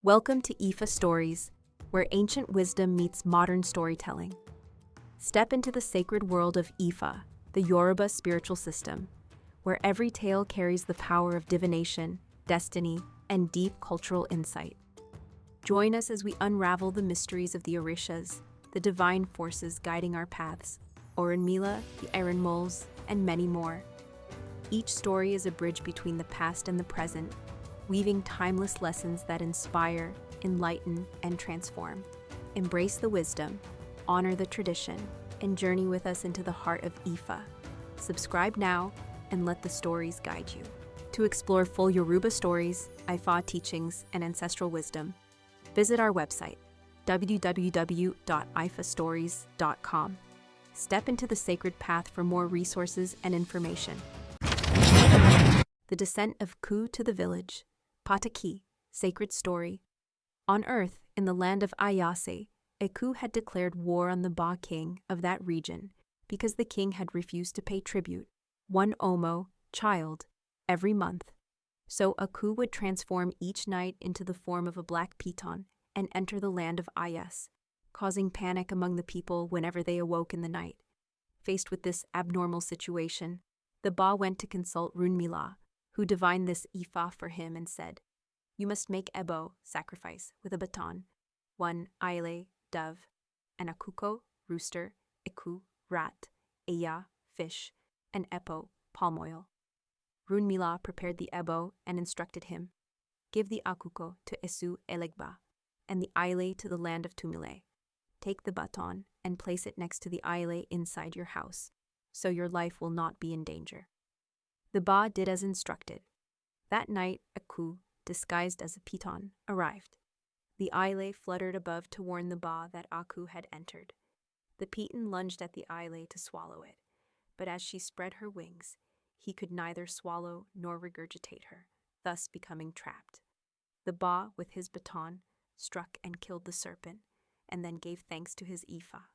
Welcome to IFAStories, where ancient wisdom meets modern storytelling. Step into the sacred world of Ifa, the Yoruba spiritual system, where every tale carries the power of divination, destiny, and deep cultural insight. Join us as we unravel the mysteries of the Orishas, the divine forces guiding our paths, Òrúnmìlà, the Iron Moles, and many more. Each story is a bridge between the past and the present, weaving timeless lessons that inspire, enlighten, and transform. Embrace the wisdom, honor the tradition, and journey with us into the heart of Ifa. Subscribe now and let the stories guide you. To explore full Yoruba stories, Ifa teachings, and ancestral wisdom, visit our website, www.ifastories.com. Step into the sacred path for more resources and information. The Descent of Ku to the Village. Pataki, Sacred Story. On Earth, in the land of Ayàṣẹ, a Ku had declared war on the Ba king of that region because the king had refused to pay tribute, one Omo, child, every month. So a Ku would transform each night into the form of a black piton and enter the land of Ayàṣẹ, causing panic among the people whenever they awoke in the night. Faced with this abnormal situation, the Ba went to consult Òrúnmìlà, who divined this Ifa for him and said, "You must make Ebo, sacrifice, with a baton, one Aile, dove, an Akuko, rooster, Eku, rat, Eya, fish, and Epo, palm oil." Òrúnmìlà prepared the Ebo and instructed him, "Give the Akuko to Esu Elegba, and the Aile to the land of Tumile. Take the baton and place it next to the Aile inside your house, so your life will not be in danger." The Ba did as instructed. That night, a Ku, disguised as a piton, arrived. The Aile fluttered above to warn the Ba that Aku had entered. The piton lunged at the Aile to swallow it, but as she spread her wings, he could neither swallow nor regurgitate her, thus becoming trapped. The Ba, with his baton, struck and killed the serpent, and then gave thanks to his Ifa.